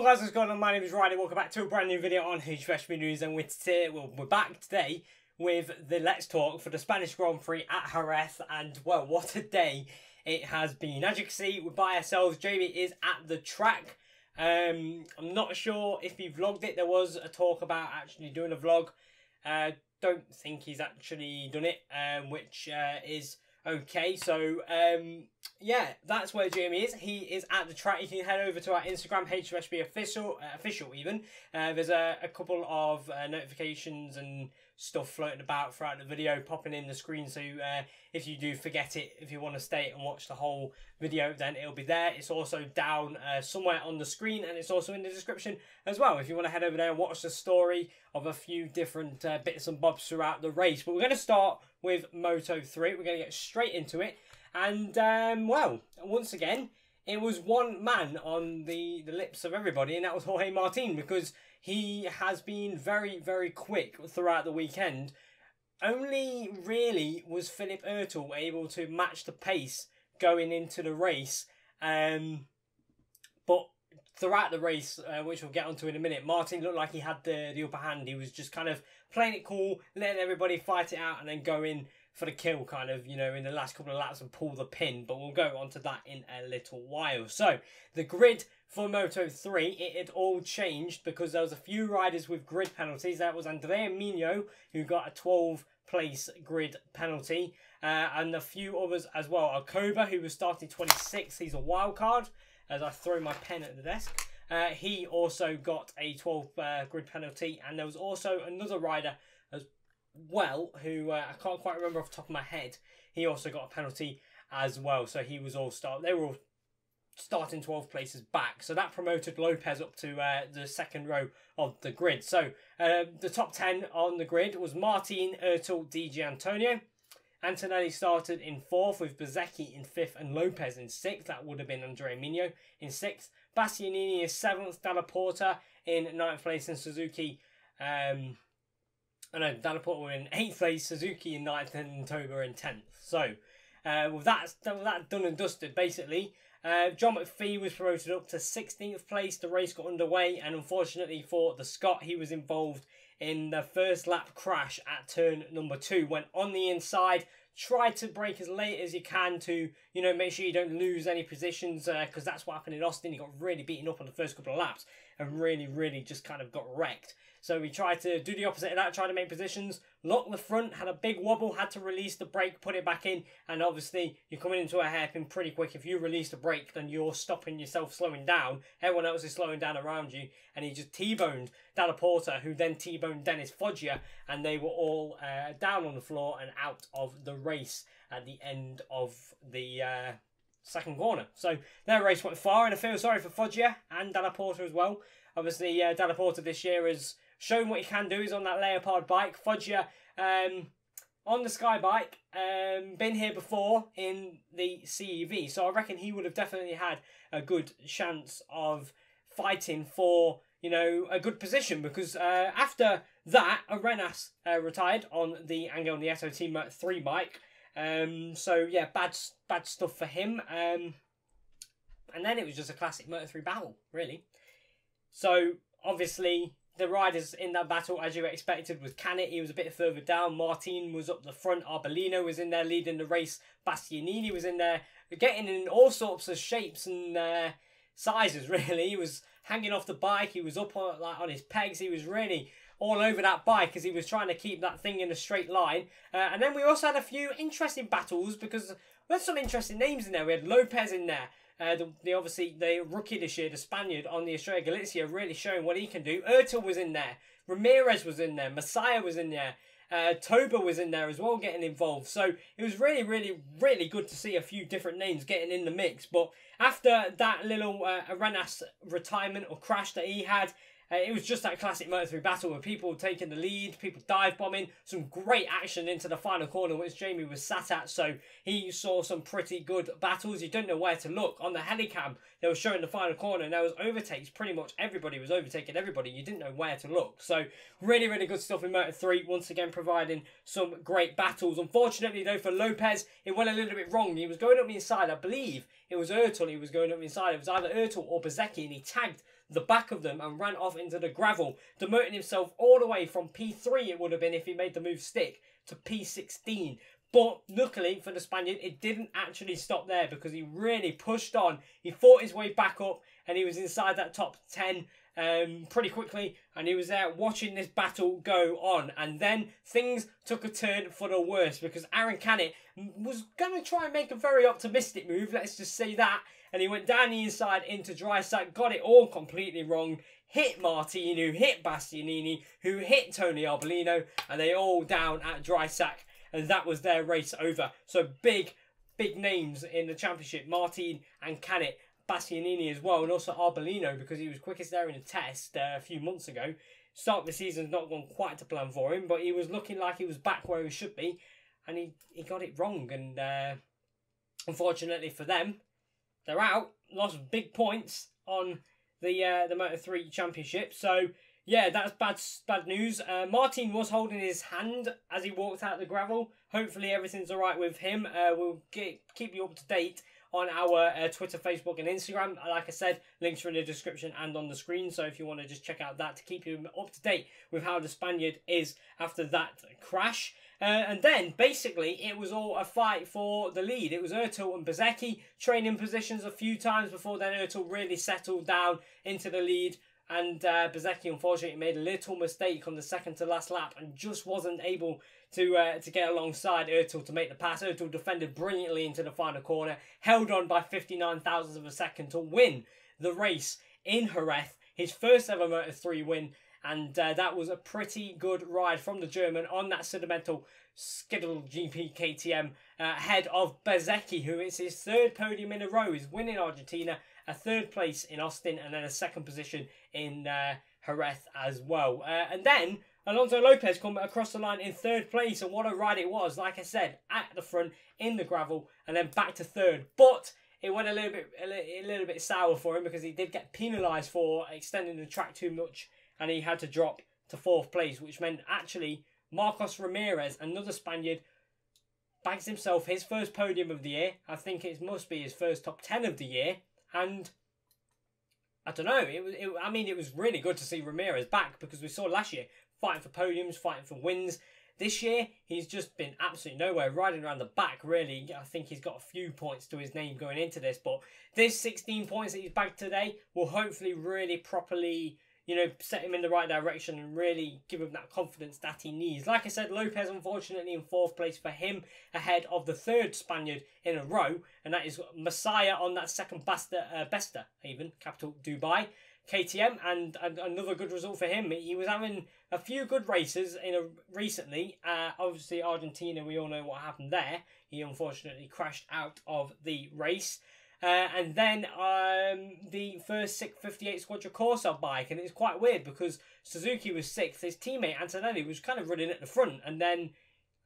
guys, what's going on? My name is Ryan. Welcome back to a brand new video on HMSGP News, and we're back today with the Let's Talk for the Spanish Grand Prix at Jerez, and well, what a day it has been. As you can see, we're by ourselves. Jamie is at the track. I'm not sure if he vlogged it. There was a talk about actually doing a vlog. Don't think he's actually done it, which is okay. So yeah, that's where Jamie is. He is at the track. You can head over to our Instagram, HMSGP official even. There's a couple of notifications and stuff floating about throughout the video, popping in the screen. So if you do forget it, if you want to stay and watch the whole video, then it'll be there. It's also down somewhere on the screen, and it's also in the description as well if you want to head over there and watch the story of a few different bits and bobs throughout the race. But we're going to start with Moto3. We're going to get straight into it. And, well, once again, it was one man on the lips of everybody, and that was Hijomeatman, because he has been very, very quick throughout the weekend. Only really was Philipp Ertl able to match the pace going into the race. But throughout the race, which we'll get onto in a minute, Martin looked like he had the upper hand. He was just kind of playing it cool, letting everybody fight it out, and then go in for the kill, kind of, you know, in the last couple of laps and pull the pin. But we'll go on to that in a little while. So, the grid for Moto3, it had all changed because there was a few riders with grid penalties. That was Andrea Mino, who got a 12th place grid penalty, and a few others as well. Alcoba, who was starting 26th, he's a wild card, as I throw my pen at the desk. He also got a 12th grid penalty, and there was also another rider as well, who I can't quite remember off the top of my head. He also got a penalty as well, so he was they were all starting 12 places back, so that promoted Lopez up to the second row of the grid. So the top 10 on the grid was Martin, Ertl, Di Giannantonio. Antonelli started in 4th, with Bezzecchi in 5th and Lopez in 6th. That would have been Andrea Mino in 6th. Bastianini is 7th, Dalla Porta in 9th place, and Suzuki Dalla Porta were in 8th place, Suzuki in 9th, and Toba in 10th. So, with that done and dusted, basically, John McPhee was promoted up to 16th place. The race got underway, and unfortunately for the Scot, he was involved in the first lap crash at turn number 2. Went on the inside, tried to brake as late as you can to, you know, make sure you don't lose any positions, because that's what happened in Austin. He got really beaten up on the first couple of laps and really just kind of got wrecked. So we tried to do the opposite of that, tried to make positions, locked the front, had a big wobble, had to release the brake, put it back in, and obviously you're coming into a hairpin pretty quick. If you release the brake, then you're stopping yourself slowing down. Everyone else is slowing down around you, and he just T-boned Dalla Porta, who then T-boned Dennis Foggia, and they were all down on the floor and out of the race at the end of the second corner. So their race went far, and I feel sorry for Foggia and Dalla Porta as well. Obviously, Dalla Porta this year has shown what he can do. He's on that Leopard bike. Foggia on the Sky bike, been here before in the CEV, so I reckon he would have definitely had a good chance of fighting for, you know, a good position, because after that, Arenas retired on the Angel Nieto Team Moto3 bike. So yeah, bad stuff for him. And then it was just a classic Moto3 battle, really. So obviously the riders in that battle, as you expected, was Canet. He was a bit further down. Martin was up the front. Arbolino was in there leading the race. Bastianini was in there, getting in all sorts of shapes and sizes, really. He was hanging off the bike. He was up on his pegs. He was really all over that bike as he was trying to keep that thing in a straight line. And then we also had a few interesting battles, because we had some interesting names in there. We had Lopez in there. Obviously the rookie this year, the Spaniard on the Estrella Galicia, really showing what he can do. Ertl was in there. Ramirez was in there. Messiah was in there. Toba was in there as well, getting involved. So it was really good to see a few different names getting in the mix. But after that little Arenas retirement or crash that he had, it was just that classic Moto3 battle with people taking the lead, people dive bombing, some great action into the final corner, which Jamie was sat at, so he saw some pretty good battles. You don't know where to look. On the helicam, they were showing the final corner, and there was overtakes. Pretty much everybody was overtaking everybody. You didn't know where to look. So really good stuff in Moto3, once again providing some great battles. Unfortunately, though, for Lopez, it went a little bit wrong. He was going up the inside. I believe it was Ertl he was going up the inside. It was either Ertl or Bezzecchi, and he tagged the back of them and ran off into the gravel, demoting himself all the way from P3, it would have been if he made the move stick, to P16. But luckily for the Spaniard, it didn't actually stop there because he really pushed on. He fought his way back up and he was inside that top 10 pretty quickly, and he was there watching this battle go on. And then things took a turn for the worse because Aaron Canet was going to try and make a very optimistic move, let's just say that, and he went down the inside into Drysack, got it all completely wrong, hit Martin, who hit Bastianini, who hit Tony Arbolino, and they all down at Drysack, and that was their race over. So big names in the championship, Martin and Canet, Bastianini as well, and also Arbolino because he was quickest there in a test a few months ago. Start of the season's not gone quite to plan for him, but he was looking like he was back where he should be, and he got it wrong. And unfortunately for them, they're out. Lost big points on the Moto3 Championship. So yeah, that's bad news. Martin was holding his hand as he walked out the gravel. Hopefully everything's all right with him. We'll keep you up to date on our Twitter, Facebook and Instagram. Like I said, links are in the description and on the screen, so if you want to just check out that to keep you up to date with how the Spaniard is after that crash. And then basically it was all a fight for the lead. It was Ertl and Bezzecchi training positions a few times before then Ertl really settled down into the lead. And Bezzecchi unfortunately made a little mistake on the second to last lap and just wasn't able to get alongside Ertl to make the pass. Ertl defended brilliantly into the final corner, held on by 59 thousandths of a second to win the race in Jerez, his first ever Moto3 win, and that was a pretty good ride from the German on that sentimental Skiddle GP KTM ahead of Bezzecchi, who is his third podium in a row. He's winning Argentina, a third place in Austin, and then a second position in Jerez as well. And then Alonso Lopez come across the line in third place, and what a ride it was. Like I said, at the front in the gravel, and then back to third. But it went a little bit sour for him because he did get penalised for extending the track too much, and he had to drop to fourth place, which meant actually Marcos Ramirez, another Spaniard, bags himself his first podium of the year. I think it must be his first top 10 of the year, and I don't know. It was really good to see Ramirez back because we saw last year fighting for podiums, fighting for wins. This year, he's just been absolutely nowhere, riding around the back, really. I think he's got a few points to his name going into this, but this 16 points that he's bagged today will hopefully really properly, set him in the right direction and really give him that confidence that he needs. Like I said, Lopez, unfortunately, in fourth place for him, ahead of the third Spaniard in a row, and that is Messiah on that second Besta, even, capital Dubai. KTM, and another good result for him. He was having a few good races recently. Obviously, Argentina, we all know what happened there. He unfortunately crashed out of the race. And then the first 58 Squadra Corsa bike, and it's quite weird because Suzuki was sixth. His teammate Antonelli was kind of running at the front, and then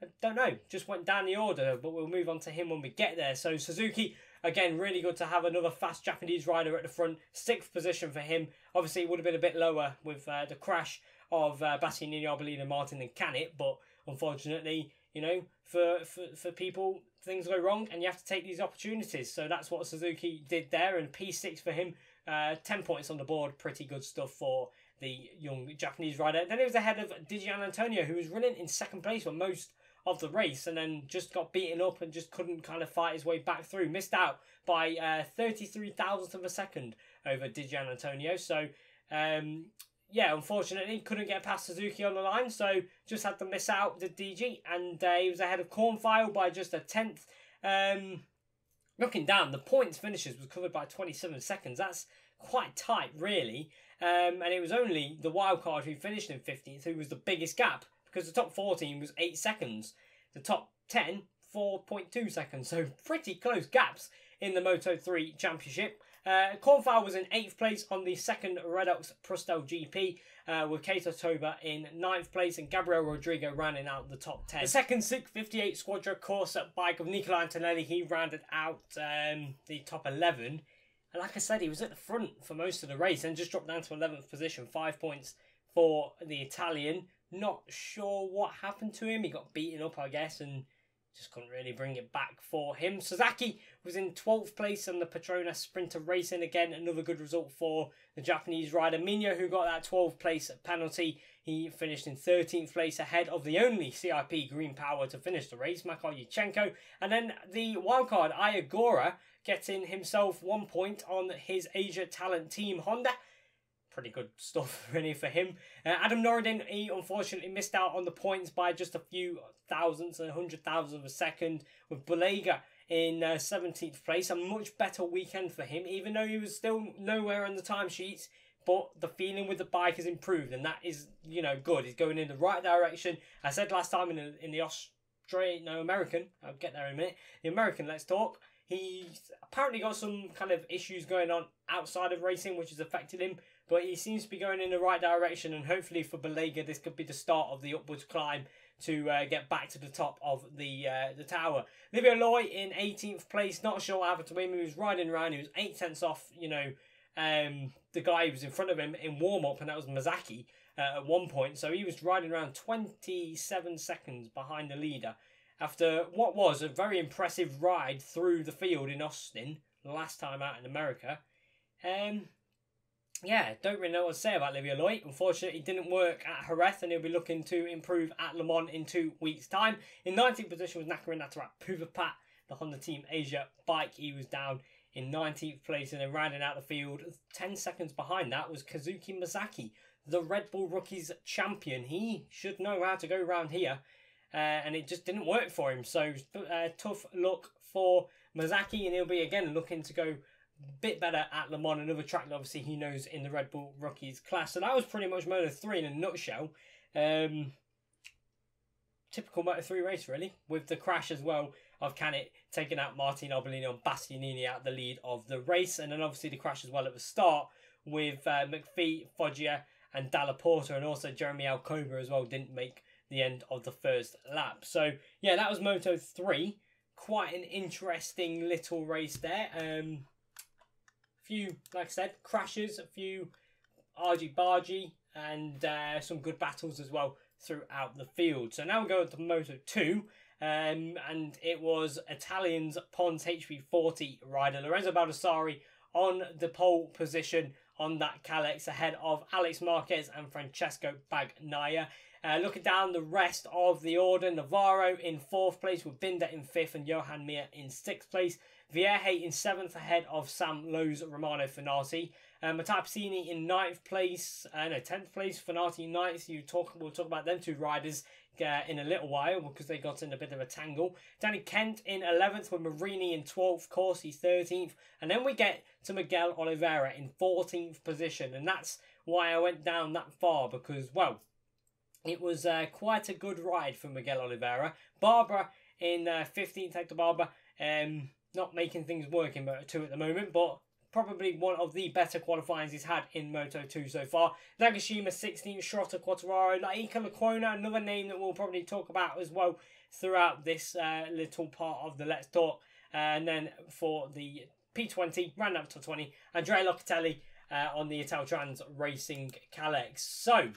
I don't know, just went down the order. But we'll move on to him when we get there. So Suzuki, again, really good to have another fast Japanese rider at the front. Sixth position for him. Obviously, it would have been a bit lower with the crash of Bastianini, Arbolino, Martin and Canet, but unfortunately, for people, things go wrong and you have to take these opportunities. So that's what Suzuki did there, and P6 for him. 10 points on the board. Pretty good stuff for the young Japanese rider. Then he was ahead of Dijan Antonio, who was running in second place for most of the race and then just got beaten up and just couldn't kind of fight his way back through. Missed out by 33 thousandths of a second over Dijan Antonio. So, yeah, unfortunately, couldn't get past Suzuki on the line, so just had to miss out the DG, and he was ahead of Cornfile by just a 10th. Looking down, the points finishes was covered by 27 seconds. That's quite tight, really. And it was only the wildcard who finished in 15th who was the biggest gap, because the top 14 was 8 seconds. The top 10, 4.2 seconds. So pretty close gaps in the Moto3 Championship. Cornfile was in 8th place on the second Redox Prustel GP, with Keita Toba in 9th place and Gabriel Rodrigo rounding out the top 10. The second 658 Squadra Corsa bike of Nicola Antonelli, he rounded out the top 11. And like I said, he was at the front for most of the race and just dropped down to 11th position. 5 points for the Italian. Not sure what happened to him. He got beaten up, I guess, and just couldn't really bring it back for him. Sasaki was in 12th place on the Petronas Sprinter Racing. Again, another good result for the Japanese rider. Minyo, who got that 12th place penalty, he finished in 13th place ahead of the only CIP Green Power to finish the race, Makar Yurchenko. And then the wildcard, Ayagora, getting himself 1 point on his Asia Talent Team Honda. Pretty good stuff, really, for him. Adam Norridin, he unfortunately missed out on the points by just a few thousandths, 100,000 of a second, with Balega in 17th place. A much better weekend for him, even though he was still nowhere on the timesheets. But the feeling with the bike has improved, and that is, you know, good. He's going in the right direction. I said last time in the American, I'll get there in a minute. The American, let's talk. He's apparently got some kind of issues going on outside of racing, which has affected him. But he seems to be going in the right direction, and hopefully for Balega, this could be the start of the upwards climb to get back to the top of the tower. Livio Loy in 18th place. Not sure what happened to him. He was riding around. He was 8 tenths off, you know, the guy who was in front of him in warm-up, and that was Mazaki at one point. So he was riding around 27 seconds behind the leader after what was a very impressive ride through the field in Austin last time out in America. Yeah, don't really know what to say about Livio Loy. Unfortunately, it didn't work at Jerez, and he'll be looking to improve at Le Mans in 2 weeks' time. In 19th position was Nakari Natarat Puvapat, the Honda Team Asia bike. He was down in 19th place, and then rounding out the field, 10 seconds behind that was Kazuki Masaki, the Red Bull Rookies champion. He should know how to go around here, and it just didn't work for him. So tough luck for Masaki, and he'll be again looking to go bit better at Le Mans, another track that obviously he knows in the Red Bull Rookies class. So that was pretty much Moto3 in a nutshell. Typical Moto3 race, really, with the crash as well of Canet taking out Martin Arbolino and Bastianini out the lead of the race. And then obviously the crash as well at the start with McPhee, Foggia and Dalla Porta, and also Jeremy Alcoba as well didn't make the end of the first lap. So yeah, that was Moto3. Quite an interesting little race there. Few, like I said, crashes, a few argy-bargy, and some good battles as well throughout the field. So now we go to Moto2, and it was Italian's Pons HP40 rider Lorenzo Baldassari on the pole position on that Kalex ahead of Alex Marquez and Francesco Bagnaia. Looking down the rest of the order, Navarro in 4th place with Binder in 5th and Johan Mir in 6th place. Vierge in 7th ahead of Sam Lowe's Romano Finati. Matteo Pacini in 9th place, 10th place, Finati in 9th. We'll talk about them two riders in a little while because they got in a bit of a tangle. Danny Kent in 11th with Marini in 12th, Corsi 13th. And then we get to Miguel Oliveira in 14th position. And that's why I went down that far because, well, it was quite a good ride for Miguel Oliveira. Barbara in 15th, Hector Barbara. Not making things work in Moto2 at the moment, but probably one of the better qualifyings he's had in Moto2 so far. Nagashima 16th, Schrotter Quattararo, Laika Lecuona, another name that we'll probably talk about as well throughout this little part of the Let's Talk. And then for the P20, round up to 20, Andrea Locatelli on the Italtrans Racing Kalex. So,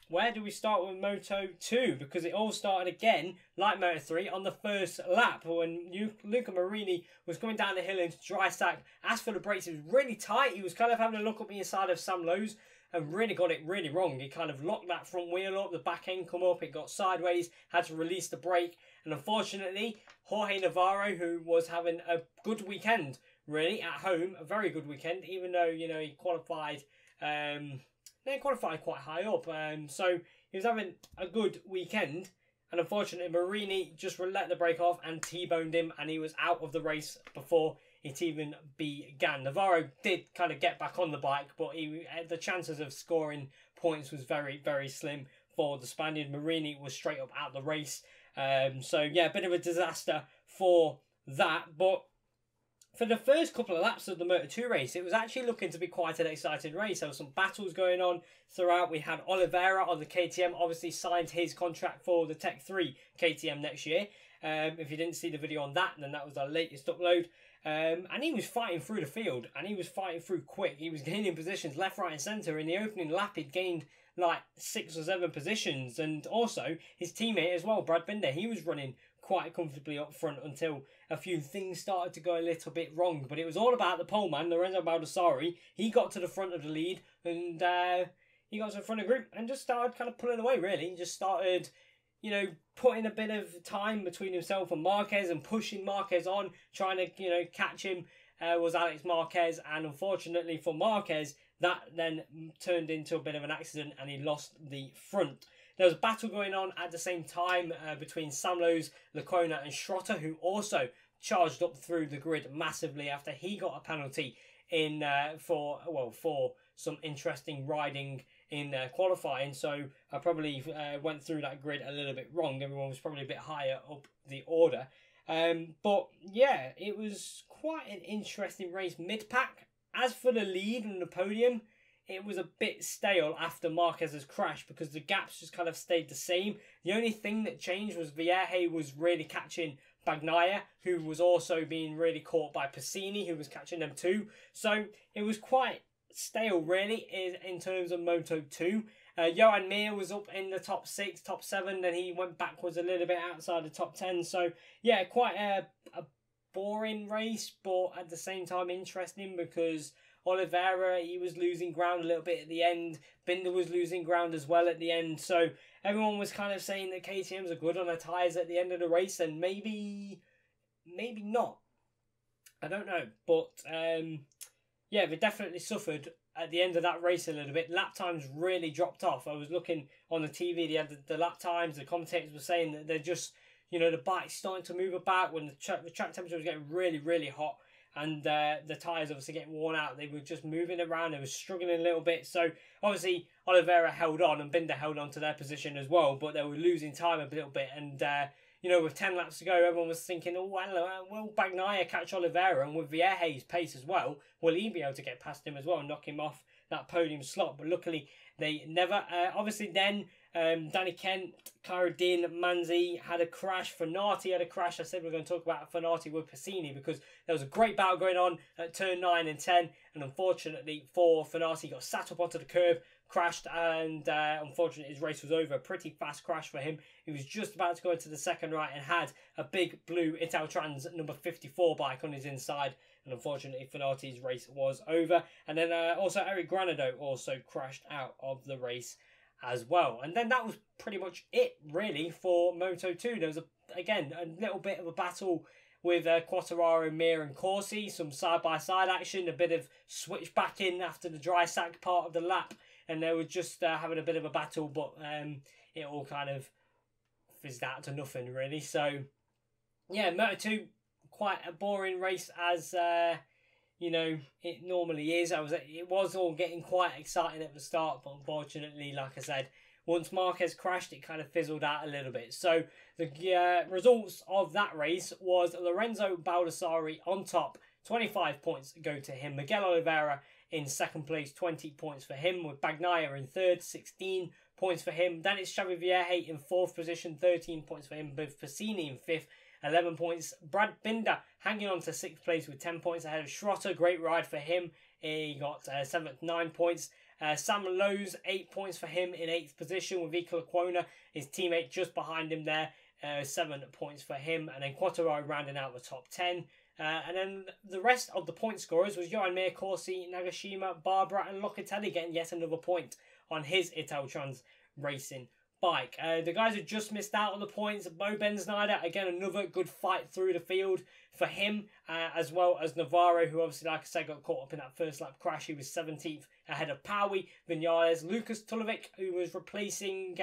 where do we start with Moto2? Because it all started again, like Moto3, on the first lap when Luca Marini was coming down the hill into dry stack. Asked for the brakes, it was really tight. He was kind of having a look up the inside of Sam Lowe's and really got it really wrong. He kind of locked that front wheel up, the back end come up, it got sideways, had to release the brake. And unfortunately, Jorge Navarro, who was having a good weekend, really, at home, a very good weekend, even though, you know, he qualified... They qualified quite high up, so he was having a good weekend, and unfortunately Marini just let the brake off and T-boned him, and he was out of the race before it even began. Navarro did kind of get back on the bike, but the chances of scoring points was very, very slim for the Spaniard. Marini was straight up out of the race, so yeah, a bit of a disaster for that, but for the first couple of laps of the Moto2 race, it was actually looking to be quite an exciting race. There were some battles going on throughout. We had Oliveira on the KTM, obviously signed his contract for the Tech 3 KTM next year. If you didn't see the video on that, then that was our latest upload. And he was fighting through the field, and he was fighting through quick. He was gaining positions left, right and centre. In the opening lap, he'd gained like 6 or 7 positions. And also, his teammate as well, Brad Binder, he was running quite comfortably up front until a few things started to go a little bit wrong. But it was all about the pole man, Lorenzo Baldassarri. He got to the front of the lead, and he got to the front of the group and just started kind of pulling away, really. He just started, you know, putting a bit of time between himself and Marquez and pushing Marquez on, trying to, you know, catch him, was Alex Marquez. And unfortunately for Marquez, that then turned into a bit of an accident and he lost the front. There was a battle going on at the same time between Sam Lowes, Lecona and Schrotter, who also charged up through the grid massively after he got a penalty in for some interesting riding in qualifying. So I probably went through that grid a little bit wrong. Everyone was probably a bit higher up the order. But yeah, it was quite an interesting race mid-pack. As for the lead and the podium, it was a bit stale after Marquez's crash because the gaps just kind of stayed the same. The only thing that changed was Vierge was really catching Bagnaia, who was also being really caught by Piscini, who was catching them too. So it was quite stale, really, in terms of Moto2. Johan Mir was up in the top 6, top 7, then he went backwards a little bit outside the top 10. So yeah, quite a boring race, but at the same time interesting because Oliveira, he was losing ground a little bit at the end. Binder was losing ground as well at the end. So everyone was kind of saying that KTMs are good on their tyres at the end of the race, and maybe not. I don't know. But yeah, they definitely suffered at the end of that race a little bit. Lap times really dropped off. I was looking on the TV, they had the lap times. The commentators were saying that they're just, you know, the bike's starting to move about when the track temperature was getting really, really hot. And the tyres obviously getting worn out. They were just moving around. They were struggling a little bit. So obviously Oliveira held on and Binder held on to their position as well. But they were losing time a little bit. And, you know, with 10 laps to go, everyone was thinking, oh, well, will Bagnaia catch Oliveira? And with Vierge's pace as well, will he be able to get past him as well and knock him off that podium slot? But luckily they never. Obviously then Danny Kent, Caradine, Manzi had a crash. Fanati had a crash. I said we are going to talk about Fanati with Piscini because there was a great battle going on at turn 9 and 10. And unfortunately for Fanati, he got sat up onto the curb, crashed, and unfortunately his race was over. A pretty fast crash for him. He was just about to go into the second right and had a big blue Italtrans number 54 bike on his inside. And unfortunately Fanati's race was over. And then also Eric Granado also crashed out of the race as well. And then that was pretty much it really for Moto2. There was again a little bit of a battle with Quartararo, Mir and Corsi, some side-by-side action, a bit of switchbacking after the dry sack part of the lap, and they were just having a bit of a battle, but it all kind of fizzed out to nothing really. So yeah, Moto2, quite a boring race as you know, it normally is. It was all getting quite exciting at the start, but unfortunately, like I said, once Marquez crashed, it kind of fizzled out a little bit. So the results of that race was Lorenzo Baldassarri on top, 25 points go to him. Miguel Oliveira in second place, 20 points for him, with Bagnaia in third, 16 points for him. Then it's Xavi Vierge in fourth position, 13 points for him, with Piscini in fifth, 11 points. Brad Binder hanging on to 6th place with 10 points ahead of Schrotter. Great ride for him. He got 7th, 9 points. Sam Lowes, 8 points for him in 8th position with Iker Lecuona, his teammate just behind him there. 7 points for him. And then Quartararo rounding out the top 10. And then the rest of the point scorers was Johan Mir, Corsi, Nagashima, Barbara and Locatelli getting yet another point on his Italtrans racing bike. The guys who just missed out on the points, Bo Ben-Snyder, again another good fight through the field for him, as well as Navarro, who obviously, like I said, got caught up in that first lap crash. He was 17th ahead of Paui, Vinales, Lucas Tulovic, who was replacing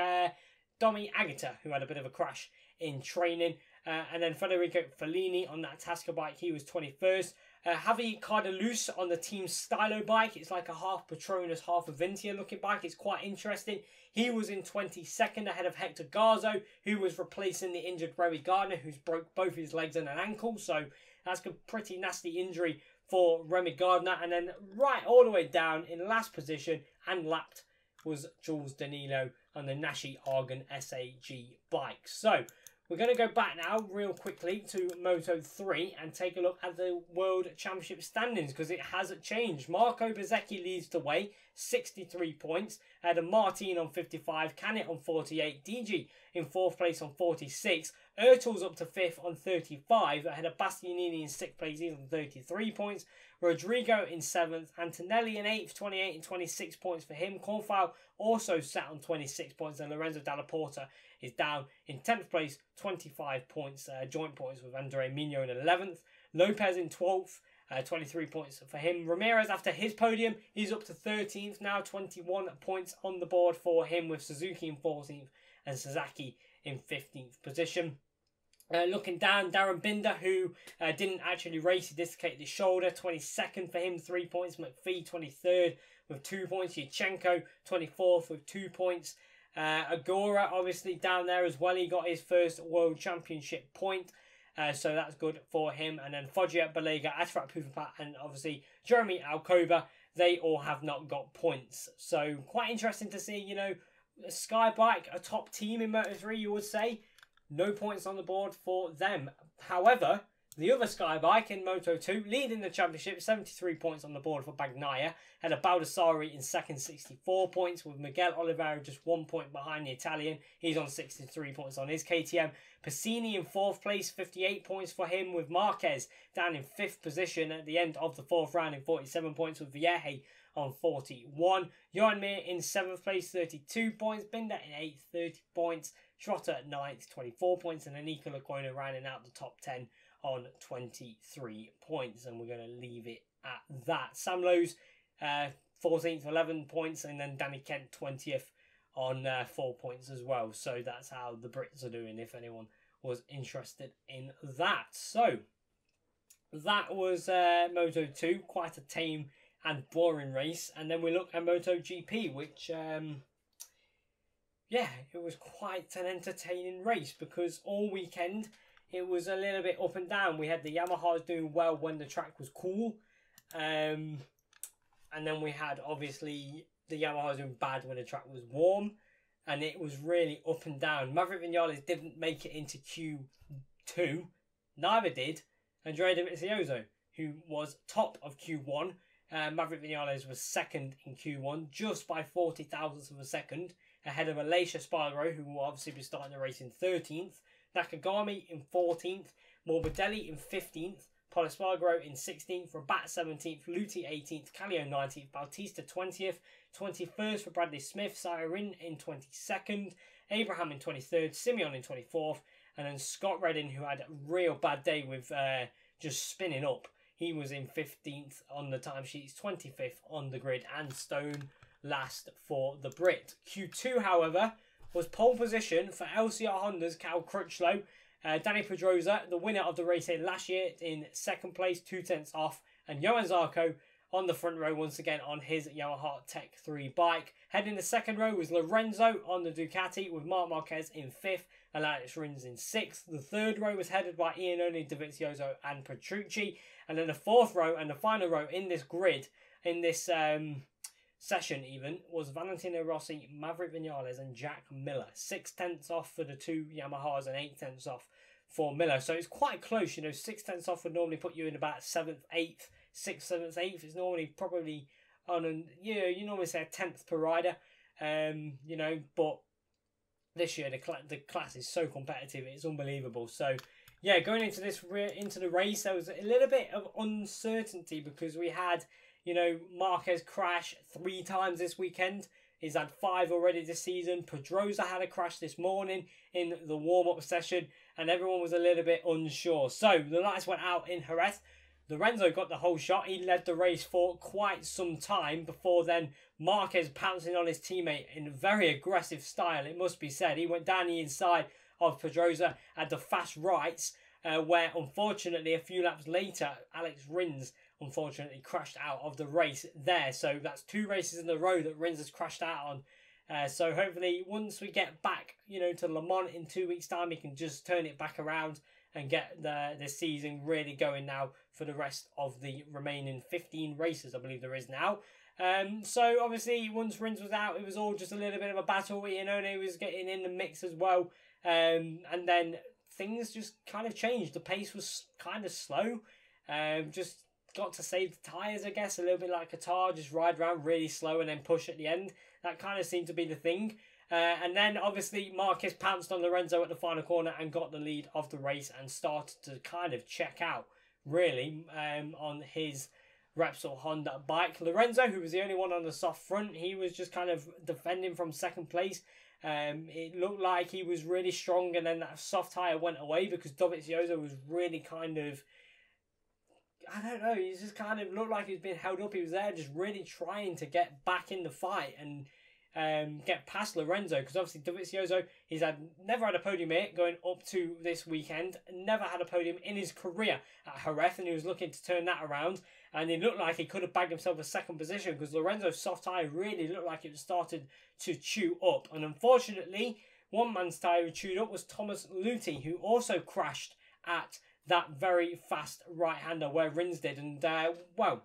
Domi Agata, who had a bit of a crash in training, and then Federico Fellini on that Tasca bike, he was 21st. Javi Cardalus on the Team Stylo bike. It's like a half Petronas, half Avintia looking bike. It's quite interesting. He was in 22nd ahead of Hector Garzo, who was replacing the injured Remy Gardner, who's broke both his legs and an ankle. So that's a pretty nasty injury for Remy Gardner. And then right all the way down in last position and lapped was Jules Danilo on the Nashi Argon SAG bike. So we're going to go back now real quickly to Moto3 and take a look at the World Championship standings, because it has changed. Marco Bezzecchi leads the way, 63 points. Ahead of Martin on 55, Canet on 48, DG in 4th place on 46. Ertel's up to 5th on 35, ahead of Bastianini in 6th place, he's on 33 points. Rodrigo in 7th, Antonelli in 8th, 28 and 26 points for him. Cornfile also sat on 26 points, and Lorenzo Dalla Porta is down in 10th place, 25 points, joint points with Andre Mino in 11th. Lopez in 12th, 23 points for him. Ramirez, after his podium, is up to 13th now, 21 points on the board for him, with Suzuki in 14th and Sasaki in 15th position. Looking down, Darren Binder, who didn't actually race, he dislocated his shoulder, 22nd for him, 3 points. McPhee, 23rd with 2 points. Yurchenko, 24th with 2 points. Agora, obviously, down there as well. He got his first World Championship point, so that's good for him. And then Foggia, Balega, Ashrat Pufapat, and obviously Jeremy Alcoba, they all have not got points. So quite interesting to see, you know, Skybike, a top team in Moto3, you would say. No points on the board for them. However, the other Skybike in Moto2 leading the championship, 73 points on the board for Bagnaia. Had a Baldassari in 2nd, 64 points, with Miguel Oliveira just 1 point behind the Italian. He's on 63 points on his KTM. Piscini in 4th place, 58 points for him, with Marquez down in 5th position at the end of the 4th round in 47 points, with Vieje on 41. Johan Mir in 7th place, 32 points. Binder in 8th, 30 points. Schrotter at 9th, 24 points. And Anika Lacona rounding out the top 10 on 23 points. And we're going to leave it at that. Sam Lowe's 14th, 11 points. And then Danny Kent 20th on 4 points as well. So that's how the Brits are doing, if anyone was interested in that. So that was Moto2. Quite a tame and boring race. And then we look at MotoGP, which yeah, it was quite an entertaining race, because all weekend it was a little bit up and down. We had the Yamahas doing well when the track was cool, and then we had obviously the Yamahas doing bad when the track was warm, and it was really up and down. Maverick Vinales didn't make it into Q2, neither did Andrea Dovizioso, who was top of Q1. Maverick Vinales was 2nd in Q1, just by 40 thousandths of a second, ahead of Aleix Espargaro, who will obviously be starting the race in 13th, Nakagami in 14th, Morbidelli in 15th, Paul Espargaro in 16th, Rabat 17th, Luti 18th, Callio 19th, Bautista 20th, 21st for Bradley Smith, Siren in 22nd, Abraham in 23rd, Simeon in 24th, and then Scott Redding, who had a real bad day with just spinning up. He was in 15th on the timesheets, 25th on the grid, and Stone last for the Brit. Q2, however, was pole position for LCR Honda's Cal Crutchlow. Danny Pedrosa, the winner of the race last year, in 2nd place, 2 tenths off, and Johan Zarco on the front row once again on his Yamaha Tech 3 bike. Heading the 2nd row was Lorenzo on the Ducati, with Marc Marquez in 5th and Alex Rins in 6th. The 3rd row was headed by Iannone, Dovizioso and Petrucci. And then the 4th row and the final row in this grid, in this session even, was Valentino Rossi, Maverick Vinales and Jack Miller. 6 tenths off for the 2 Yamahas and 8 tenths off for Miller. So it's quite close, you know. 6 tenths off would normally put you in about 7th, 8th, 6th, 7th, 8th. It's normally probably on a, you normally say a 10th per rider, you know, but this year the class is so competitive, it's unbelievable. So yeah, going into the race, there was a little bit of uncertainty, because we had, you know, Marquez crash 3 times this weekend. He's had 5 already this season. Pedrosa had a crash this morning in the warm-up session, and everyone was a little bit unsure. So the lights went out in Jerez. Lorenzo got the whole shot. He led the race for quite some time before then Marquez pouncing on his teammate in very aggressive style, it must be said. He went down the inside of Pedrosa at the fast rights, where unfortunately a few laps later Alex Rins unfortunately crashed out of the race there. So that's 2 races in a row that Rins has crashed out on. So hopefully once we get back, you know, to Le Mans in 2 weeks' time, he can just turn it back around and get the season really going now for the rest of the remaining 15 races, I believe there is now. So obviously once Rins was out, it was all just a little bit of a battle. Iannone was getting in the mix as well. And then things just kind of changed. The pace was kind of slow. Just got to save the tyres, I guess, a little bit like Qatar, just ride around really slow and then push at the end. That kind of seemed to be the thing. And then, obviously, Marquez pounced on Lorenzo at the final corner and got the lead of the race and started to kind of check out, really, on his Repsol Honda bike. Lorenzo, who was the only one on the soft front, he was just kind of defending from second place. It looked like he was really strong, and then that soft tyre went away because Dovizioso was really kind of, I don't know, he just kind of looked like he was being held up. He was there just really trying to get back in the fight and get past Lorenzo, because obviously Dovizioso, he's never had a podium here going up to this weekend, never had a podium in his career at Jerez, and he was looking to turn that around, and it looked like he could have bagged himself a second position because Lorenzo's soft tyre really looked like it started to chew up. And unfortunately, one man's tyre who chewed up was Thomas Luthi, who also crashed at that very fast right-hander where Rins did, and well,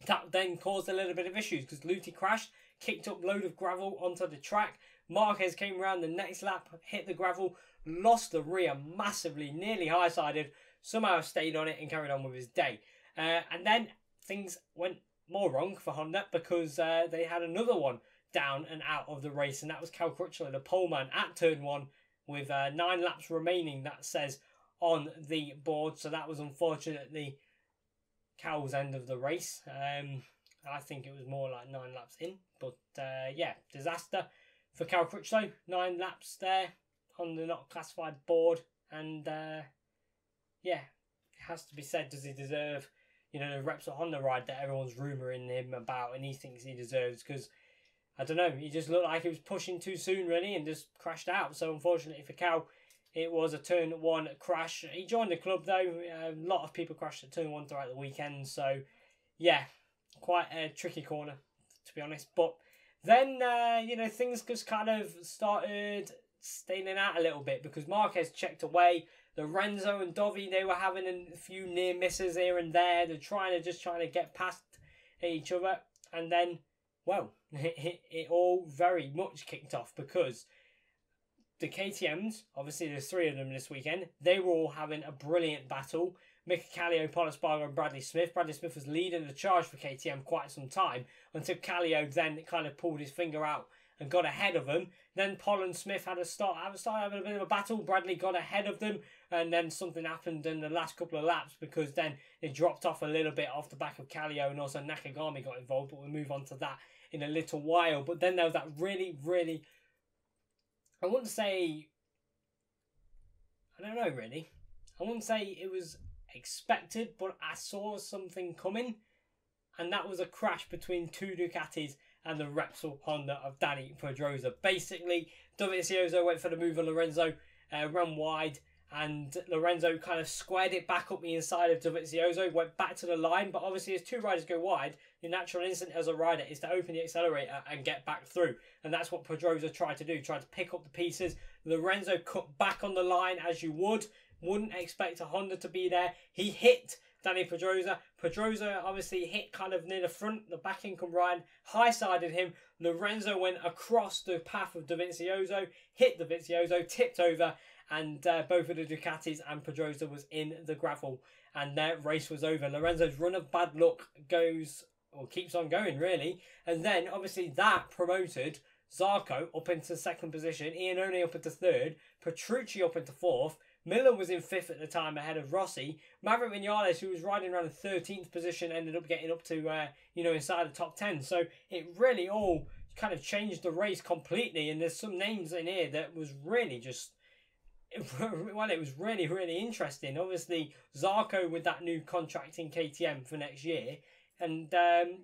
that then caused a little bit of issues because Luthi crashed, kicked up a load of gravel onto the track. Marquez came around the next lap, hit the gravel, lost the rear massively, nearly high-sided, somehow stayed on it and carried on with his day. And then things went more wrong for Honda because they had another one down and out of the race, and that was Cal Crutchlow, the poleman, at turn 1 with 9 laps remaining, that says on the board. So that was unfortunately Cal's end of the race. I think it was more like 9 laps in, but yeah, disaster for Cal Crutchlow. 9 laps there on the not classified board, and yeah, it has to be said, does he deserve, you know, the Repsol Honda ride that everyone's rumouring him about and he thinks he deserves? Because I don't know, he just looked like he was pushing too soon really and just crashed out. So unfortunately for Cal, it was a turn 1 crash. He joined the club though. A lot of people crashed at turn 1 throughout the weekend, so yeah, quite a tricky corner, to be honest. But then, you know, things just kind of started staining out a little bit because Marquez checked away. Lorenzo and Dovi, they were having a few near misses here and there. They're trying to get past each other. And then, well, it all very much kicked off because the KTMs, obviously there's 3 of them this weekend, they were all having a brilliant battle. Mika Kallio, Paul Espargaro and Bradley Smith. Bradley Smith was leading the charge for KTM quite some time until Kallio then kind of pulled his finger out and got ahead of them. Then Paul and Smith had started having a bit of a battle. Bradley got ahead of them, and then something happened in the last couple of laps because then they dropped off a little bit off the back of Kallio, and also Nakagami got involved, but we'll move on to that in a little while. But then there was that really, really, I wouldn't say, I don't know really, I wouldn't say it was expected, but I saw something coming, and that was a crash between 2 Ducatis and the Repsol Honda of Danny Pedrosa. Basically, Dovizioso went for the move on Lorenzo, ran wide, and Lorenzo kind of squared it back up the inside of Dovizioso, went back to the line, but obviously as 2 riders go wide, the natural instinct as a rider is to open the accelerator and get back through, and that's what Pedrosa tried to do, tried to pick up the pieces. Lorenzo cut back on the line as you wouldn't expect a Honda to be there. He hit Danny Pedrosa. Pedrosa obviously hit kind of near the front, the back income ride, high-sided him. Lorenzo went across the path of Dovizioso, hit Dovizioso, tipped over, and both of the Ducatis and Pedrosa was in the gravel, and their race was over. Lorenzo's run of bad luck keeps on going really, and then obviously that promoted Zarco up into 2nd position, Iannone up into 3rd, Petrucci up into 4th, Miller was in 5th at the time ahead of Rossi. Maverick Vinales, who was riding around the 13th position, ended up getting up to, inside the top 10. So it really all kind of changed the race completely. And there's some names in here that was really just, well, it was really, really interesting. Obviously, Zarco with that new contract in KTM for next year. And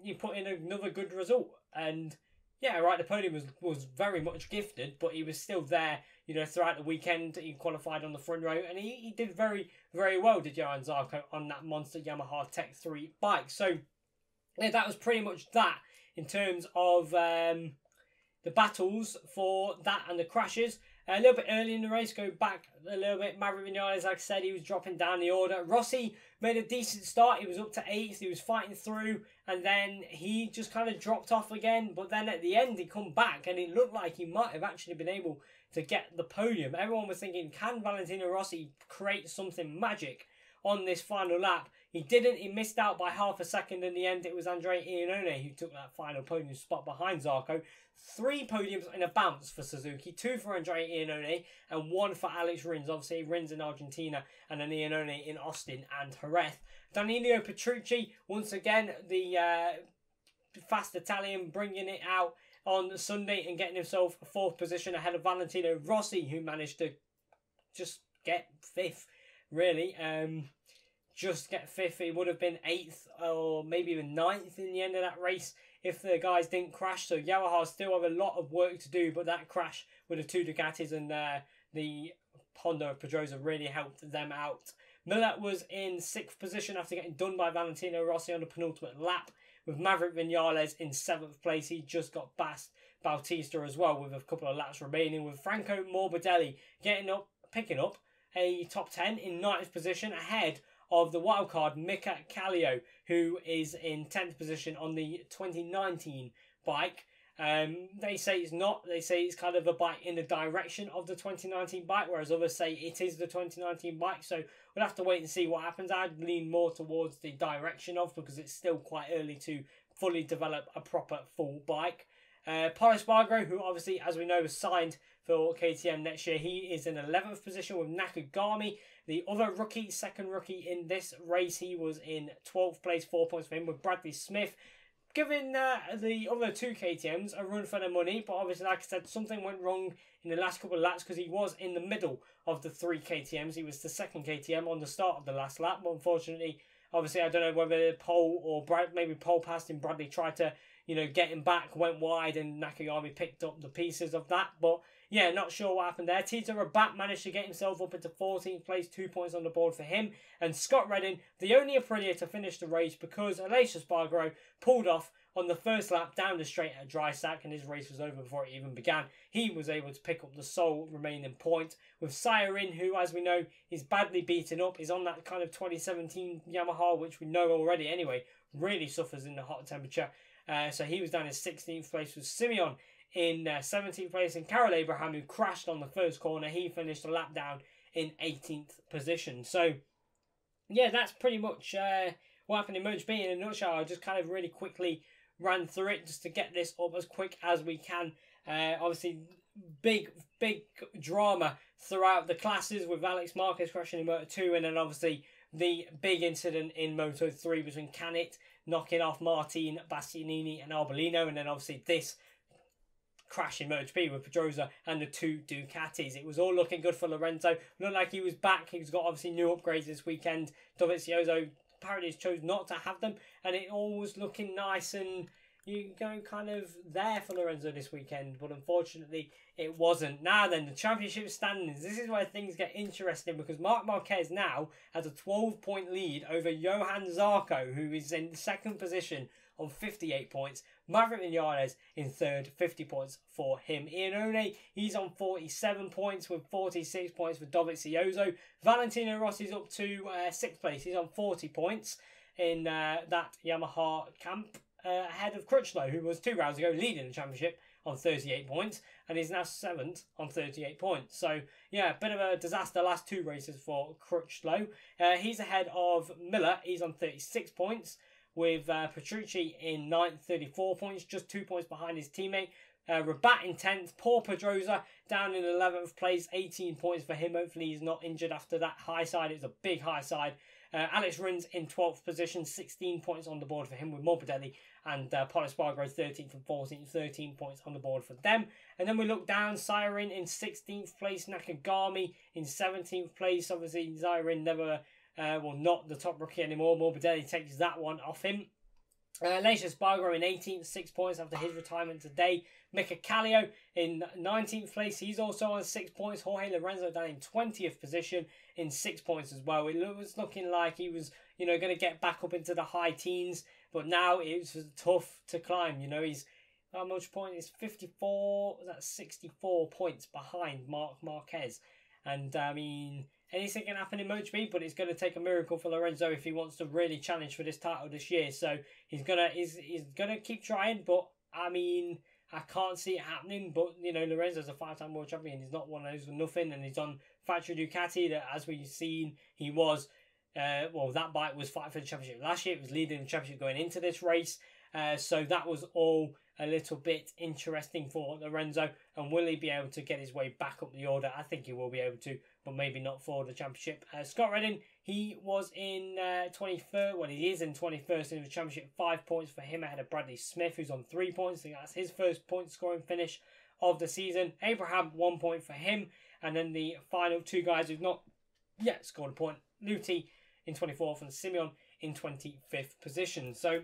you put in another good result. And yeah, right, the podium was very much gifted, but he was still there, throughout the weekend. He qualified on the front row, and he did very, very well, did Johan Zarco, on that monster Yamaha Tech 3 bike. So, yeah, that was pretty much that in terms of the battles for that and the crashes. A little bit early in the race, go back a little bit. Maverick Vinales, like I said, he was dropping down the order. Rossi made a decent start. He was up to 8th. He was fighting through. And then he just kind of dropped off again. But then at the end, he come back. And it looked like he might have actually been able to get the podium. Everyone was thinking, can Valentino Rossi create something magic on this final lap? He didn't. He missed out by half a second. In the end, it was Andrea Iannone who took that final podium spot behind Zarco. 3 podiums in a bounce for Suzuki, 2 for Andrea Iannone and 1 for Alex Rins. Obviously, Rins in Argentina and then Iannone in Austin and Jerez. Danilo Petrucci, once again, the fast Italian, bringing it out on Sunday and getting himself a 4th position ahead of Valentino Rossi, who managed to just get 5th, really. Just get 5th. It would have been 8th or maybe even 9th in the end of that race if the guys didn't crash. So Yamaha still have a lot of work to do, but that crash with the 2 Ducatis and the Honda of Pedrosa really helped them out. Miller was in 6th position after getting done by Valentino Rossi on the penultimate lap, with Maverick Vinales in 7th place. He just got past Bautista as well with a couple of laps remaining, with Franco Morbidelli picking up a top 10 in 9th position ahead of the wildcard Mika Kallio, who is in 10th position on the 2019 bike. They say it's not. They say it's kind of a bike in the direction of the 2019 bike, whereas others say it is the 2019 bike. So we'll have to wait and see what happens. I'd lean more towards the direction of, because it's still quite early to fully develop a proper full bike. Paulo Espargaro, who obviously, as we know, is signed for KTM next year, he is in 11th position with Nakagami. The other rookie, second rookie in this race, he was in 12th place, 4 points for him, with Bradley Smith giving the other 2 KTMs a run for their money. But obviously, like I said, something went wrong in the last couple of laps, because he was in the middle of the 3 KTMs. He was the second KTM on the start of the last lap. But unfortunately, obviously, I don't know whether Pole or maybe Pole passed him. Bradley tried to, get him back, went wide, and Nakagami picked up the pieces of that. But yeah, not sure what happened there. Tito Rabat managed to get himself up into 14th place, 2 points on the board for him. And Scott Redding, the only Aprilia to finish the race, because Aleix Espargaro pulled off on the first lap down the straight at dry sack, and his race was over before it even began. He was able to pick up the sole remaining point, with Sairin, who, as we know, is badly beaten up, is on that kind of 2017 Yamaha, which we know already anyway, really suffers in the hot temperature. So he was down in 16th place, with Simeon in 17th place, and Carol Abraham, who crashed on the first corner, he finished a lap down in 18th position. So yeah, that's pretty much what happened in MotoGP in a nutshell. I just kind of really quickly ran through it just to get this up as quick as we can. Obviously, big drama throughout the classes, with Alex Marquez crashing in Moto2, and then obviously the big incident in Moto3 between Canet knocking off Martin, Bastianini and Arbolino, and then obviously this crash in MotoGP with Pedrosa and the 2 Ducatis. It was all looking good for Lorenzo. Looked like he was back. He's got obviously new upgrades this weekend. Dovizioso apparently chose not to have them, and it all was looking nice and kind of there for Lorenzo this weekend, but unfortunately it wasn't. Now then, the championship standings. This is where things get interesting, because Marc Marquez now has a 12-point lead over Johan Zarco, who is in second position on 58 points. Maverick Vinales in third, 50 points for him. Iannone, he's on 47 points with 46 points for Dovizioso. Valentino Rossi's up to 6th place. He's on 40 points in that Yamaha camp, ahead of Crutchlow, who was 2 rounds ago leading the championship on 38 points, and is now 7th on 38 points. So yeah, a bit of a disaster last 2 races for Crutchlow. He's ahead of Miller. He's on 36 points, with Petrucci in 9th, 34 points, just 2 points behind his teammate. Rabat in 10th, Paul Pedrosa down in 11th place, 18 points for him. Hopefully he's not injured after that high side. It's a big high side. Alex Rins in 12th position, 16 points on the board for him, with Morbidelli and Paulo Espargaro 13th and 14th, 13 points on the board for them. And then we look down, Sairin in 16th place, Nakagami in 17th place. Obviously Sairin never, not the top rookie anymore. Morbidelli takes that one off him. Aleix Espargaro in 18th, 6 points after his retirement today. Mika Kallio in 19th place. He's also on 6 points. Jorge Lorenzo down in 20th position in 6 points as well. It was looking like he was, going to get back up into the high teens, but now it was tough to climb. He's how much point is 54? That's 64 points behind Marc Marquez. And I mean, anything can happen in MotoGP, but it's going to take a miracle for Lorenzo if he wants to really challenge for this title this year. So he's gonna keep trying, but I mean, I can't see it happening. But you know, Lorenzo's a 5-time world champion. He's not one of those for nothing, and he's on factory Ducati. That, as we've seen, he was. That bike was fighting for the championship last year. It was leading the championship going into this race. So that was all a little bit interesting for Lorenzo. And will he be able to get his way back up the order? I think he will be able to, but maybe not for the championship. Scott Redding, he was in 23rd. Well, he is in 21st in the championship. 5 points for him ahead of Bradley Smith, who's on 3 points. I think that's his first point scoring finish of the season. Abraham, 1 point for him. And then the final two guys who've not yet scored a point. Luthi in 24th and Simeon in 25th position. So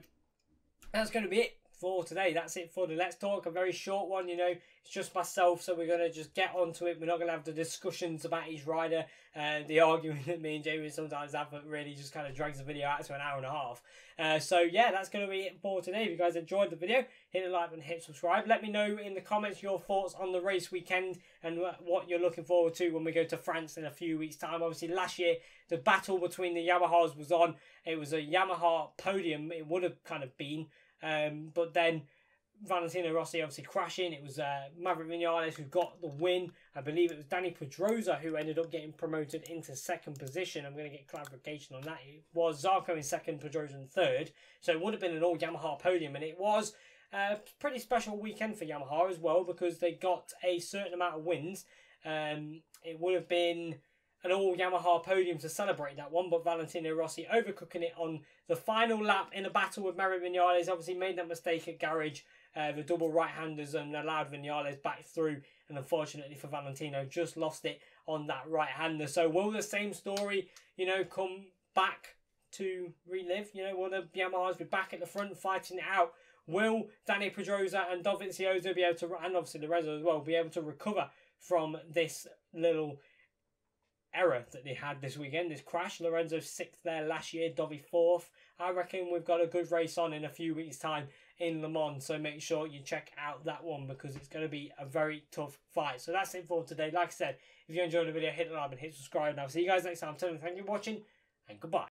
that's going to be it for today. That's it for the Let's Talk. A very short one, you know. It's just myself, so we're going to just get onto it. We're not going to have the discussions about each rider. The arguing that me and Jamie sometimes have really just kind of drags the video out to an hour and a half. So yeah, that's going to be it for today. If you guys enjoyed the video, hit the like and hit subscribe. Let me know in the comments your thoughts on the race weekend and what you're looking forward to when we go to France in a few weeks' time. Obviously, last year, the battle between the Yamahas was on. It was a Yamaha podium. It would have kind of been. But then Valentino Rossi obviously crashing. It was Maverick Vinales who got the win. I believe it was Danny Pedrosa who ended up getting promoted into second position. I'm going to get clarification on that. It was Zarco in second, Pedrosa in third. So it would have been an all Yamaha podium, and it was a pretty special weekend for Yamaha as well because they got a certain amount of wins. It would have been an all Yamaha podium to celebrate that one, but Valentino Rossi overcooking it on the final lap in a battle with Maverick Vinales. Obviously made that mistake at garage, the double right-handers, and allowed Vinales back through, and unfortunately for Valentino just lost it on that right-hander. So will the same story, you know, come back to relive? You know, will the Yamahas be back at the front fighting it out? Will Danny Pedrosa and Dovizioso be able to, and obviously Lorenzo as well, be able to recover from this little error that they had this weekend, this crash? Lorenzo 6th there last year, Dovi 4th. I reckon we've got a good race on in a few weeks' time in Le Mans, so make sure you check out that one because it's going to be a very tough fight. So that's it for today. Like I said, if you enjoyed the video, hit the like and hit subscribe. And I'll see you guys next time. Thank you for watching, and goodbye.